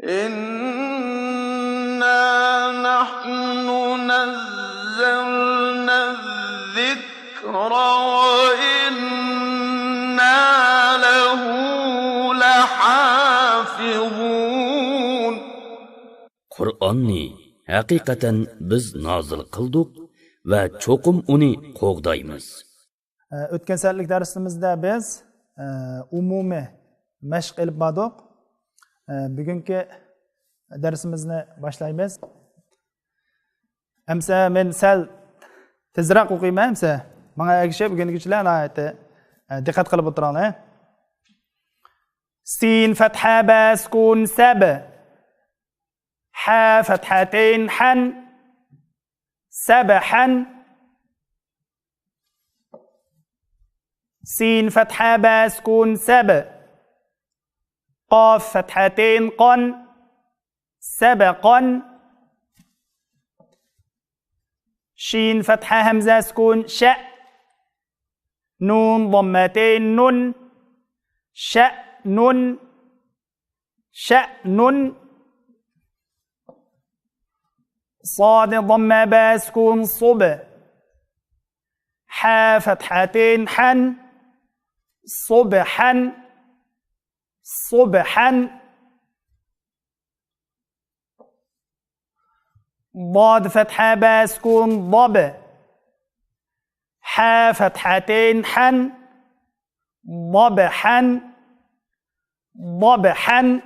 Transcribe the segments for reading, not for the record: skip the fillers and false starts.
إنا نحن نزلنا الذكر وإنا له لحافظون. Qur'onni haqiqatan biz nozil qildik va cho'qim uni qo'g'daymiz. O'tgan safarlik darsimizda biz umumiy mashq qilib bordik. Bugungi darsimizni boshlaymiz. Amsa men sal tezroq o'qiyman, amsa menga ergashib bugungichilar diqqat qilib o'tiringlar. Sin fatha ba sukun sab. Ha fathatain han sabhan. سين فتحة با سكون سب. قاف فتحتين قن سبقا. شين فتحة همزة سكون شأ. نون ضمتين نن شأن شأن. صاد ضمة با سكون صب. حا فتحتين حن صبحا صبحا. ضاد فتحة با سكون ضب. حا فتحتين حن ضبحا ضبحا.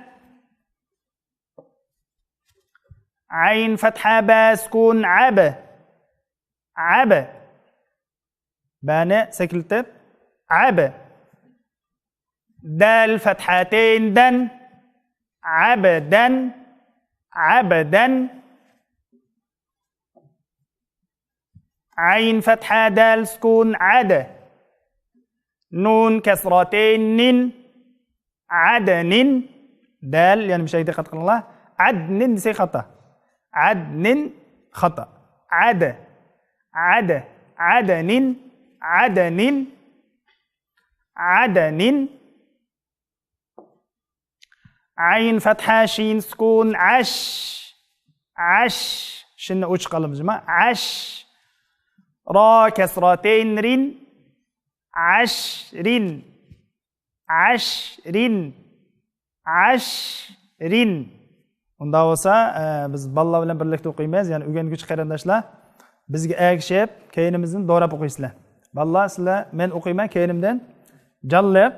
عين فتحة با سكون عب عب. بانه سكلتب عب. دال فتحتين دن عبدا عبدا. عين فتحة دال سكون عد. نون كسرتين نن عدن. دال يعني مش هيدي خط الله. عدن سي خطأ. عدن خطأ. عد عد عدن عدن عدن. عين فتحة شين سكون عش عش. شنو وش قلم جماعة عش. را كسرتين رين عشرين عشرين عشرين. Unda olsa biz balla bilan birlikda o'qiymiz, ya'ni o'rganguvchi qarindoshlar bizga ergashib, keyinimizni do'rab o'qiysizlar. Balla sizlar men o'qiyman, keyinimdan jalliq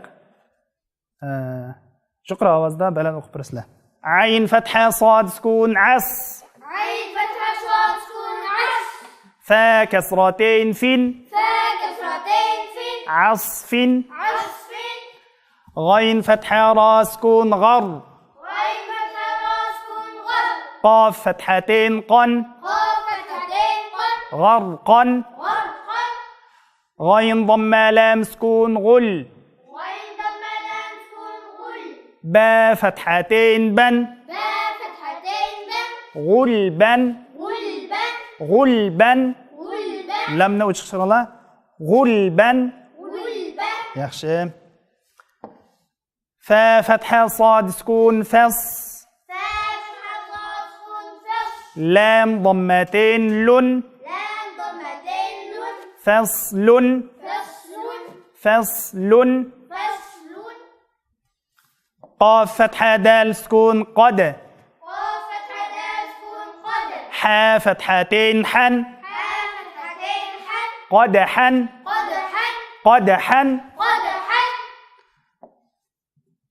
chuqur ovozda baland o'qib turasizlar. Ayn fatha sad sukun as. Ayn fatha sad sukun as. Fa kasratain fin. Fa kasratain fin. Asfin. Asfin. Ghayn fatha ra sukun ghar. Ghayn fatha ra sukun ghar. قاف فتحتين قن قاف فتحتين قن. غرقا. غرقا. غين ضمة لام سكون غل. غين ضمة لام سكون غل. با فتحتين بن. با فتحتين بن. غلبا. غلبا. غلبا. غلبا. لم نوجه شغلة غلبا. غلبا. يخشى. فا فتحة صاد سكون فص. لام ضمتين لن. لام ضمتين لن. فصل. فصل. فصل. فصل. قاف فتحة دال سكون قد. قاف فتحة دال سكون قد. حا فتحتين حن. حا فتحتين حن. قدحا. قدحا. قدحا. قدحا.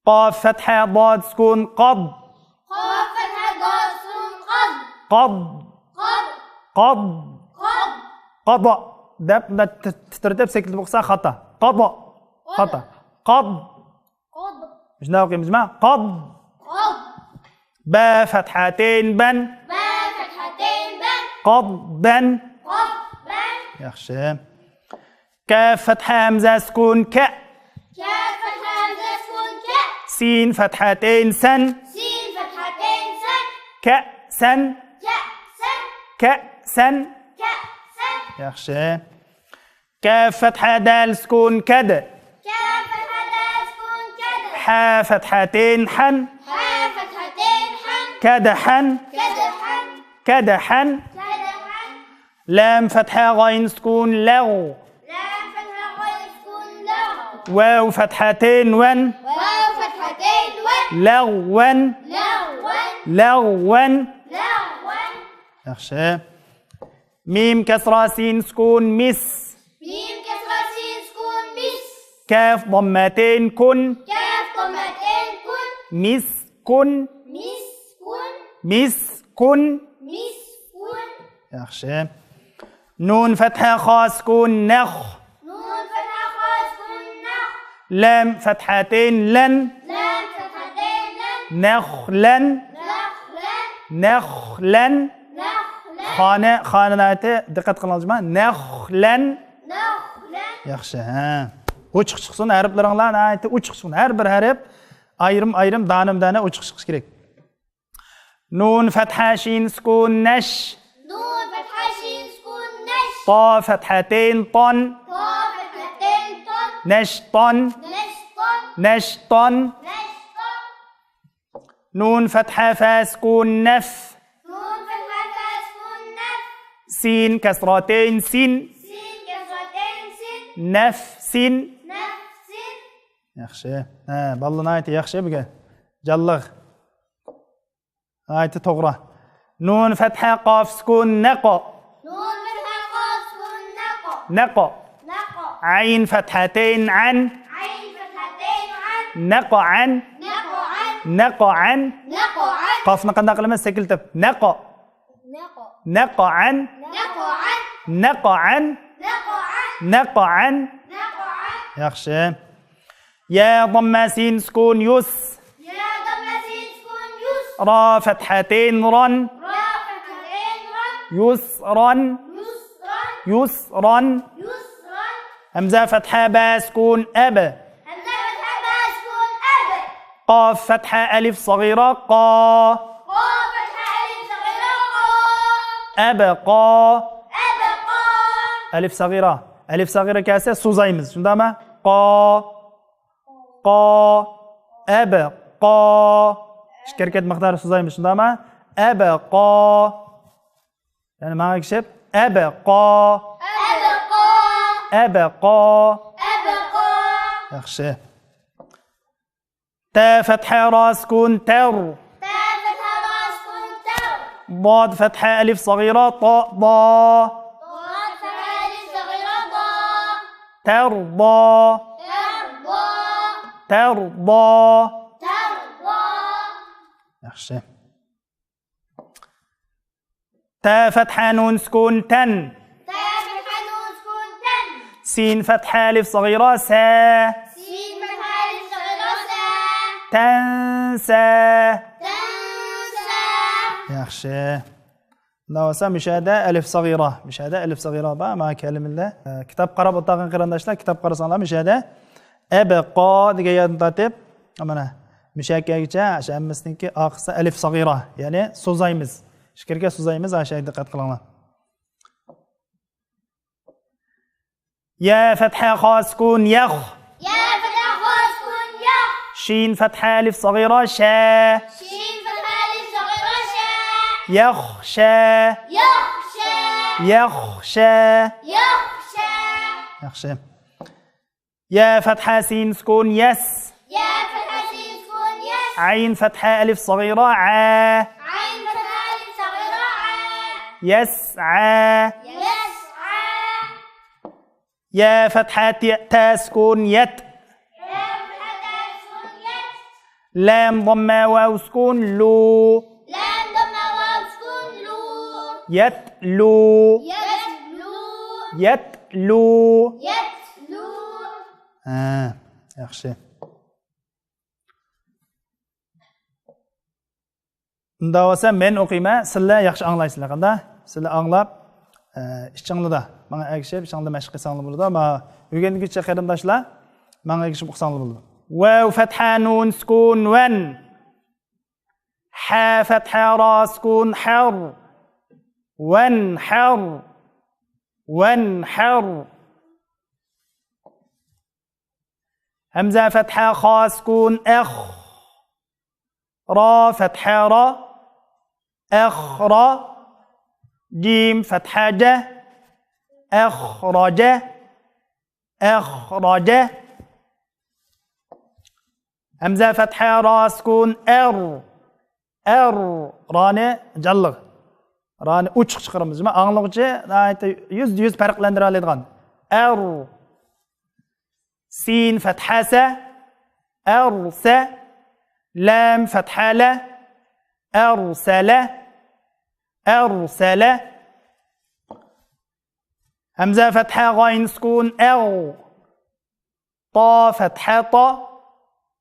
قاف فتحة ضاد سكون قض. قاف فتحة ضاد سكون قض. قض. قض. قض. قض. قضاء. ده تترتب سكت بقصة خطأ. قضاء خطأ. قض. قض. مش ناقي مجمع قض. قض. با فتحتين بن. با فتحتين بن. قضبا. قضبا. يخشى. كاف فتحة همزة سكون ك. كاف فتحة همزة سكون ك. سين فتحتين سن. سين فتحتين سن. كأسا. كأسا. كأسا. كأسا. يخشى. كاف فتحة دال سكون كد. كاف فتحة دال سكون كد. حا فتحتين حن. حا فتحتين حن. كدحا كدحا كدحا كدحا لام فتحة غين سكون لغ لام فتحة غين سكون لغو واو فتحتين ون واو فتحتين ون لغوا لغوا لغوا لغوا yaxshi ميم كسرة سين سكون مس ميم كسرة سين سكون مس كاف ضمتين كن كاف ضمتين كن مس كن مس كن مس كن مس كن yaxshi نون فتحة خا سكون نخ نون فتحة خاء سكون نخ لام فتحتين لن لام فتحتين لن نخلا نخلا نخلا نخلا خانة دقت قılыңыз mı? نخلا نخلا yaxshi ha uchiq chiqsin harflaringlarni aytib uchiq chiqsin har bir harf ayrim danimdana uchiq chiqish kerak nun fatha shin sukun nash نون فتحة شين سكون نش ta fathatain ton طا فتحتين طن nash ton نشطن nash ton نشطن nun fatha fa sukun naf نون فتحة فاء سكون نف sin kasratain sin سين كسرتين سن nafsin نفس yaxshi ha ballani ayt yaxshi buga jallig ayt to'g'ri nun fatha qaf sukun naqa نون فتحة قاف سكون نقو naqa نقو عين فتحتين عن عين فتحتين عن naqa an نقو عن naqa an نقو عن qafni qanday qilamiz sekiltib naqa نقو naqa an نقو عن naqa an نقو عن naqa an نقو عن yaxshi ya dhamma sin sukun yus يا ضم سين سكون يس ra fathatain ran را فتحتين رن yusran يسرا yusran يسرا همزة فتحة با سكون أب همزة فتحة باء سكون أب قاف فتحة ألف صغيرة قا قاف فتحة ألف صغيرة أبقى أبقى ألف صغيرة كاسة سوزايمز شنو داما قا أبقى شكركة مقدار سوزايمز شنو داما أبقى يعني ما يكشف أبقى أبقى yaxshi تا فتحة را سكون تر تاء فتحة باء سكون تر ضاد فتحة ألف صغيرة طاء ضا ضاد فتحة ألف صغيرة ضاء ترضى ترضى ترضى ترضى yaxshi تا فتحة نون سكون تن تاء فتحة نون سكون تن سين فتحة ألف صغيرة سا سين فتحة ألف صغيرة سا تنسى تنسى yaxshi نوسا مشاهدة ألف صغيرة مشاهدة ألف صغيرة بقى مع كلام الله كتاب قرب وطاقن قرنداشlar كتاب قرasanglar مشاهدة أبقى degan tartib mana mushakkagicha o'sha hammasiniki oxirisi alif صغيرة ya'ni so'zaymiz shikirga so'zaymiz o'shaga diqqat qilinglar يا فتحة خا سكون يخ يا فتحة خاء سكون يخ شين فتحة ألف صغيرة شا شين فتحة ألف صغيرة شا يخشى يخشى يخشى يخشى yaxshi يا فتحة سين سكون يس يا فتحة سين سكون يس عين فتحة ألف صغيرة ع عين فتحة ألف صغيرة ع يسعى يسعى يا فتحة تا سكون يت يا فتحة تاء سكون يت لام ضمة واو سكون لو لام ضمة واو سكون لو يتلو يتلو يتلو يتلو yaxshi unda bo'lsa men o'qiyman sizlar yaxshi anglaysizlar qanda sizlar anglab ishinglarda menga ergishib ishinglarda mashq qilsanglar bo'ladi ma o'rganguncha qarindoshlar menga ergishib o'qisanglar bo'ladi واو فتحة نون سكون ون حا فتحة را سكون حر وانحر وانحر همزة فتحة خا سكون أخ را فتحة را أخرج جيم فتحة ج أخرج أخرج همزة فتحة را سكون أر رانı جلغ رانı uçuq çıqırımız. Anlıqçı yüz farqlandırıladigan. Sin fathası أرسل لام فتحة ل أرسل همزة فتحة غين سكون أو طا فتحة طا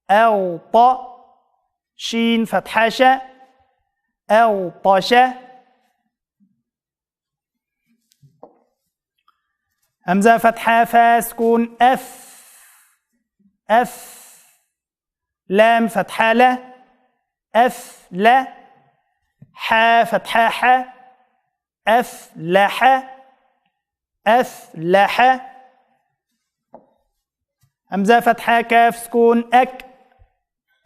أو طا شين فتحة ش أو طش همزة فتحة فا سكون أف لام فتحة ل أف لا حا فتحة ح أفلح همزة فتحة كاف سكون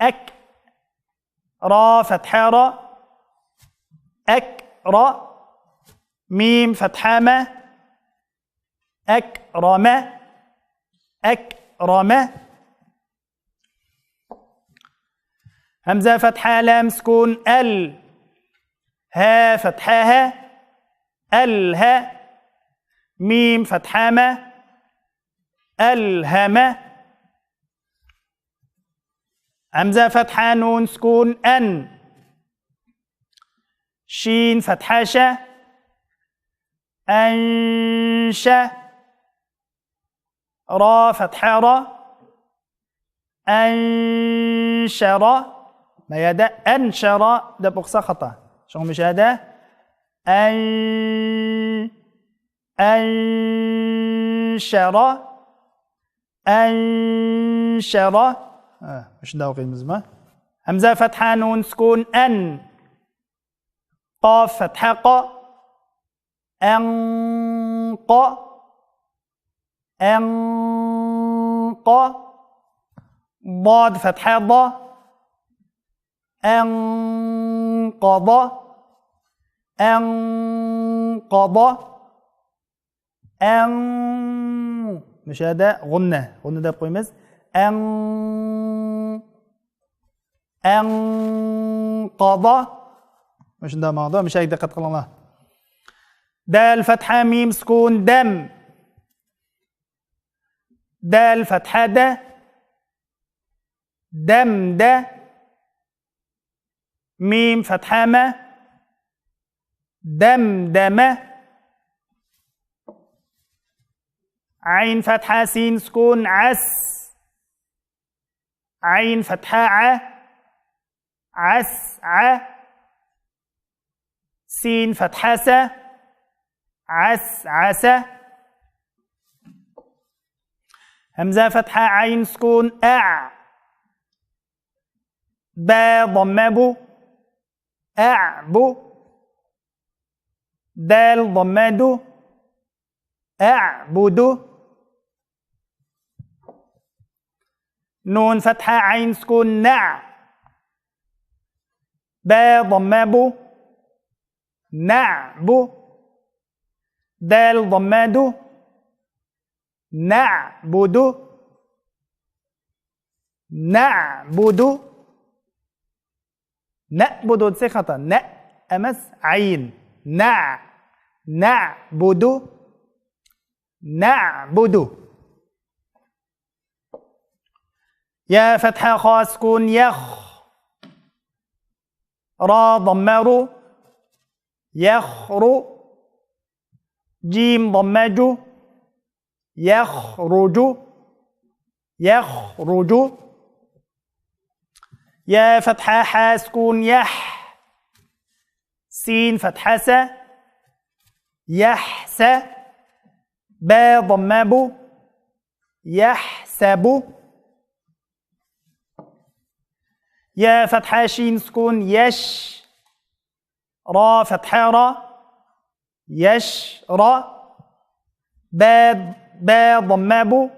أك را فتحة را أكرا ميم فتحة ما أكرم همزة فتحة لام سكون ها فتحة ها الها ميم فتحة ما ألهم همزة فتحة نون سكون شين فتحة ش أنشا را فتحة را أنشر ما يدا أنشر ده بقصة خطأ شو مش هذا أنشر مش داوقي مزما همزة فتحة نون سكون قاف فتحة قا أنقى ضاد فتحة ضا أنقض مش هذا غنة ده بقيمز أنقض مش ده موضوع مش هيك دقت الله دال فتحة ميم سكون دال فتحة دم ميم فتحة ما دمدم عين فتحة سين سكون عين فتحة عسع سين فتحة عسعس همزة فتحة عين سكون با ضمبو أعبو دال ضمادو أعبدو نون فتحة عين سكون با ضمابو نعبو دال ضمادو نعبدو نعبد سي خطأ أمس عين نعبد يا فتحة خا سكون يخ را ضمر يخرو جيم ضمج يخرج يا فتحة حا سكون سين فتحة س يحس با ضماب يحسب يا فتحة شين سكون را فتحة را يشرى با ضماب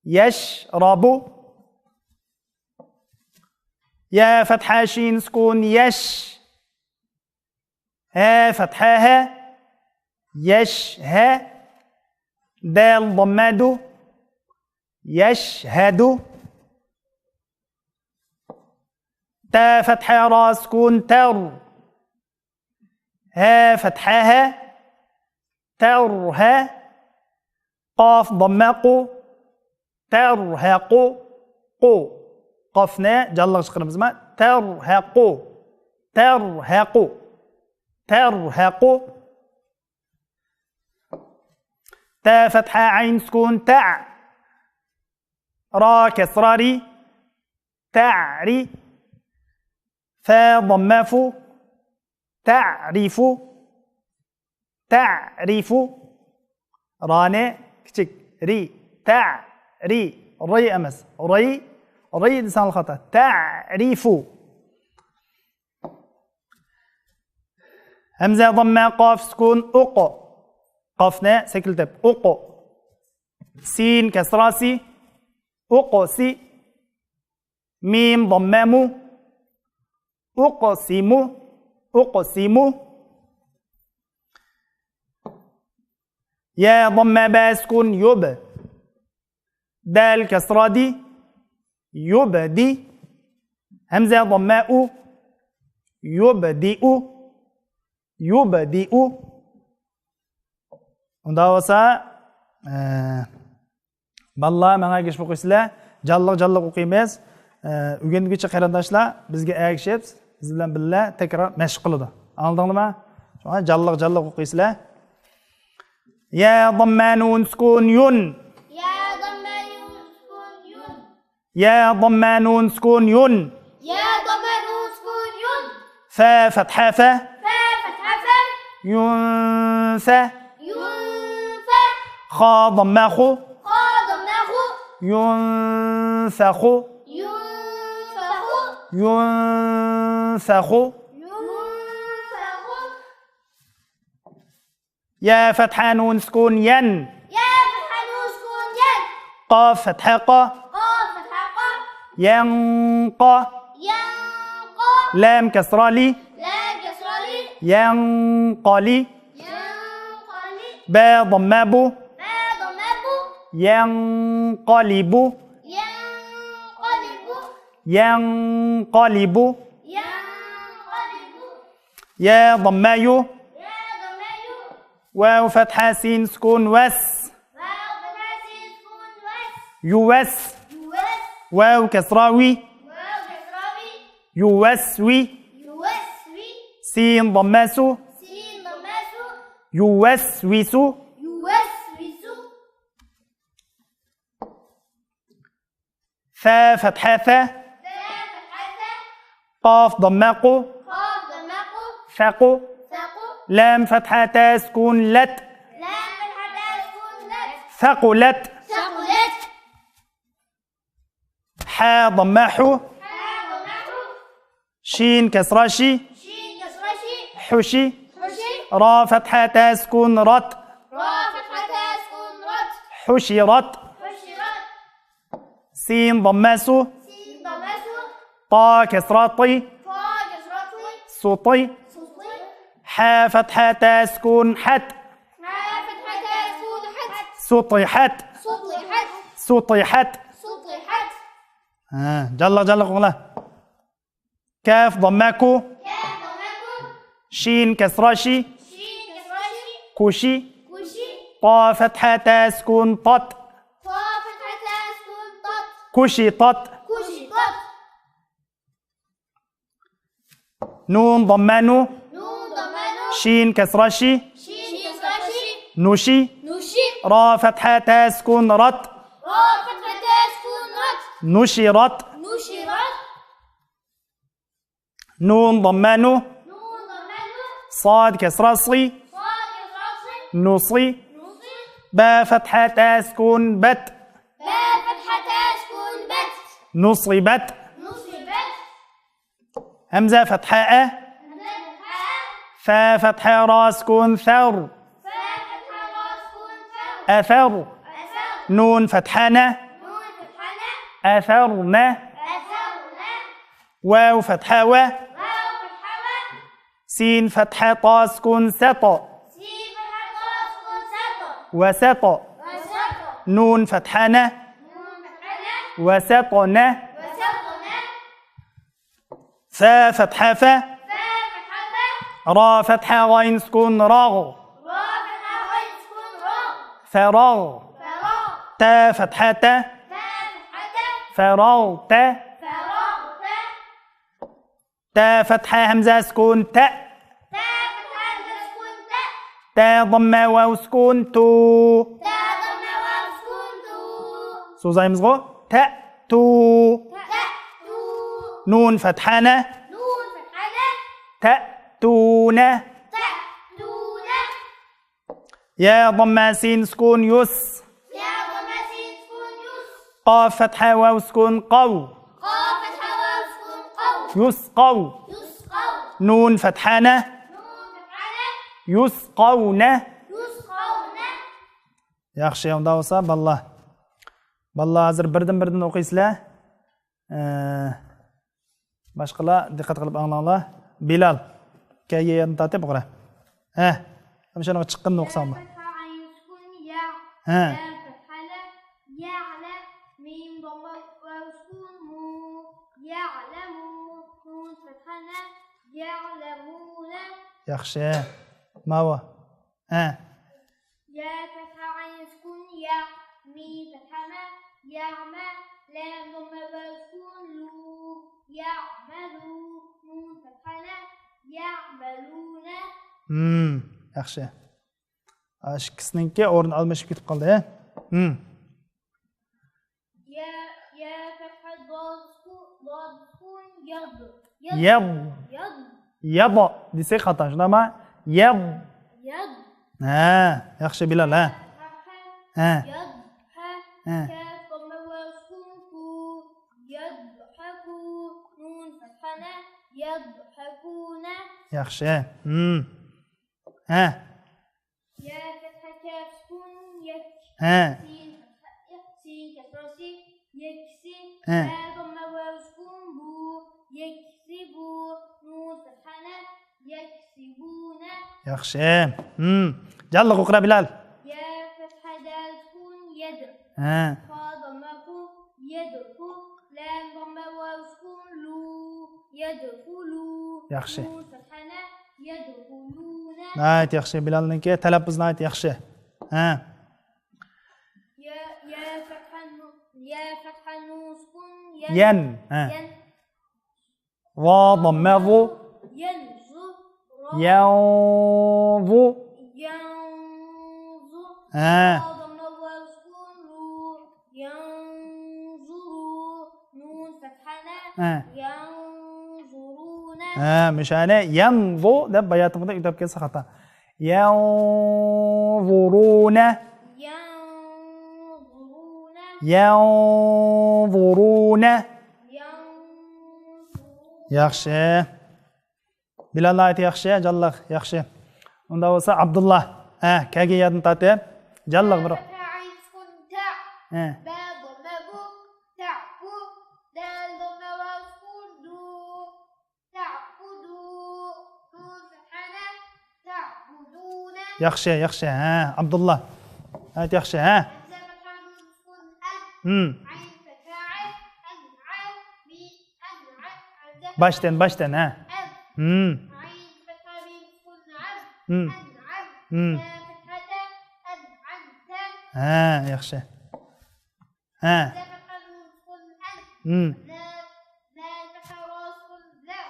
يشرب يا فتحة شين سكون ها فتحها يشهد دال ضماد يشهد تا فتحة را سكون تر ها فتحها ترها قاف ضماق ترهق قو قفنا جلغ شقرمز ما ترهق ترهق ترهق تا فتحة عين سكون تع را كسراري تعري فا ضماف تعرف تعرف راني كتك ري تعري ري أمس ري لسان الخطأ تعرف همزة ضمة قاف سكون أق قافنا سكلتب أق سين كسراسي أقسي ميم ضمام أقسم أقسم يا ضمة باسكون يب دال كسرادي يبدي همزة ضماء يبدئ يبدئ undawasa balla manga geç o'qiysizlar jalliq o'qiymiz o'rganguncha qarindoshlar bizga ergishib biz bilan birga takror mashq qiladi oldingmi shunga jalliq o'qiysizlar ya dammanun sukun yun يا ضمان سكون يون ya dammanun sukun yun يا ضمان سكون يون fa fatha fa فا فتحة فا yunsa ينفى kha dhamma khu خا ضمناه yunsakhu ينفخ yunsakhu ينفخ يا فتحة نون سكون ين يا فتحة نون سكون ين قاف فتحة قا قاف فتحة قا ينقى ينقى لام كسرة لي لا كسرة لي ينقلي ينقلي با ضمة بو ما ضمه ينقلب ينقلب ينقلب ينقلب يا ضمايو يا ضمه واو فتحة سين سكون وس واو فتحة سين سكون وس يوس يوس واو كسراوي واو كسراوي يوسوي يوسوي سين ضماسو سين ضماسو يوسوسو يوسوس ثا فتحة ثا ذا فتحة قاف ضماقو قاف ضمه ثقو ثقو لام فتحة تا سكون لت لا فتحة سكون لت ثقلت ثقلت حا ضماحو حا ضمه شين كسراشي شين كسرة شي حشي حشي را فتحة تا سكون رت را فتحة سكون رد حشرت حشرت سين ضماسو سين ضمسو طا كسرطي فا كسرة سطي صوتي حا فتحة تا سكون حت حا فتحة سكون حت سطحت صوتي حت سطحت صوتي حت جلق غلا كاف ضماكو كاف ضمه شين كسراشي شين كسرة شي كوشي كوشي طا فتحة تا سكون طت فا فتحة سكون طت كوشي طت كوشي طت نون ضمانو نون ضمانو شين كسراشي شين كسرة شي نوشي نوشي را فتحة تا سكون رت را فتحة سكون رت نشرت نشرت نون ضمانو نون ضمانو صاد كسرصي صاد كسرة نصي نوصي با فتحة تا سكون بت با فتحة سكون بت نصبت نصبت همزة فتحة أ همزة فتحة فا فتحة را سكون ثر فا فتحة را سكون ثر أثر أثر نون فتحة ن نون فتحة أثرنا أثرنا واو فتحة و واو فتحة سين فتحة طا سكون سطا سين فتحة طا سكون سطا وسطا وسطا نون فتحة ن نون فتحة ن وسطنا وسطنا فا فتحة فا فا فتحة فا را فتحة غين سكون راغ را فتحة غين سكون راغ فراغ فراغ تا فتحة تا تا فتحة تا فراغت فراغ تا فتحة همزة سكون تا تا فتحة سكون تا تا ضمة واو سكون تو تا ضمة واو سكون تو سوزايمز غو تا تو تا تو نون فتحة ن نون فتحة ن تأتون تأتون يا ضمة سين سكون يس يا ضمة سين سكون يس قاف فتحة واو سكون قو قاف فتحة واو سكون قو يسقوا يسقون نون فتحة ن نون فتحة ن يسقون يسقون yaxshi unda bo'lsa ballar hozir birdan o'qiysizlar boshqalar diqqat qilib anglanglar bilal kaygan tatib o'qira o'shanaqa chiqqanini o'qisam فتحة عين سكون يا ها. يا فتحة لا يعلى ميم ضمة واو سكون مو يعلمون نون فتحة ن يعلمون yaxshi mawa يا فتحة عين سكون يا ميم فتحة ما يعمل لام ضمة واو سكون لو يعملوا نون فتحة لا يعملون yaxshi ikkisininki o'rin almashib ketib qoldi يا فتحة ضاد سكون يض yad يض yad desak xato shundaymi yad يض yaxshi bilal يضحك كاف ضمة واو سكون كو يضحكوا نون فتحة نا يضحكون yaxshi يا فتحة كاف سكون يك سين فتحة سين كسرة سي يكسي يا ضمة واو سكون بو يكسبوا نون فتحة نا يكسبون yaxshi jalliq o'qira bilal يا فتحة دال سكون يد خا ضمة كو يدخو لام ضمة واو سكون لو يدخلوا yaxshi نون فتحة نا يدخلون nihoyat yaxshi bilalniki talaffuz nihoyat yaxshi يا فتحة نون سكون ين ضا ضمة ضو ينظر ينظو ينظر خا ضمة واو سكون رو ينظروا نون فتحة نا ينظرون مشانه ينظو deb bayotimda uyda kelsa xato ينظرون ينظرون ينظرون yaxshi bilal ayt yaxshi jalliq yaxshi unda bo'lsa abdulloh kaga yadni tatib jalliq bir عين سكون تاء با ضمة بو تعبو دال ضمة واو سكون دو تعبدوا نون فتحة نا تعبدون yaxshi abdulloh ayt yaxshi همزة فتحة نون سكون أن عين فتحة عين أنعم ميم أنعم همزة boshdan أن عين فتحة ميم سكون نعم أنعم يا فتحة أنعمت yaxshi همزة فتحة نون سكون أن لا فتحة را سكون لا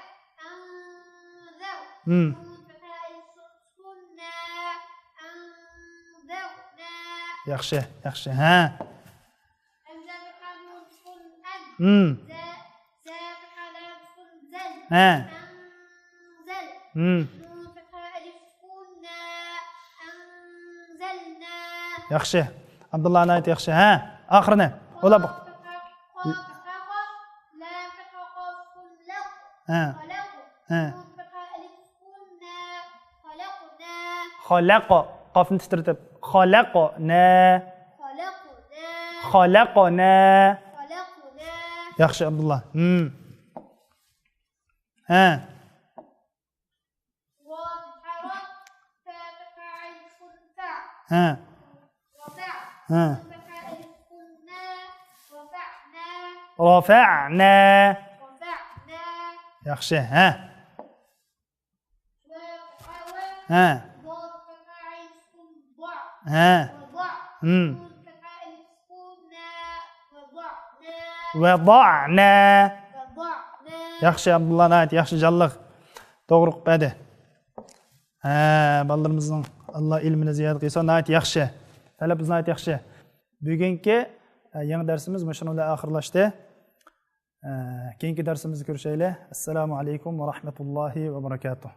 أنذر نون فتحة ألف سكون نا أنذرنا yaxshi همزة فتحة نون سكون أن زا فتحة لام سكون زل أنزل نون فتحة ألف سكون نا أنزلنا yaxshi abdulloh ayt yaxshi oxirini ola لا فتحة قاف سكون لق خلق نون فتحة ألف سكون نا خلقنا خلق qofni titratib خلقنا خلقنا yaxshi abdulloh ها رفع ها فتحة ألف سكون نا رفعنا رفعنا رفعنا yaxshi ها وقوى ها ضاد فتحة عين سكون ضع ها وضع مم. نون فتحة ألف سكون نا وضعنا وضعنا وضعنا yaxshi Abdullah nayt yaxshi jalliq to'g'ri qildi ha bolarimizning Alloh ilmini ziyoda qilsin nayt yaxshi talabiz nayt yaxshi bugungi yangi darsimiz mana shuni bilan oxirlashdi keyingi darsimizda ko'rishaylik assalomu alaykum va rahmatullohi va barakatuh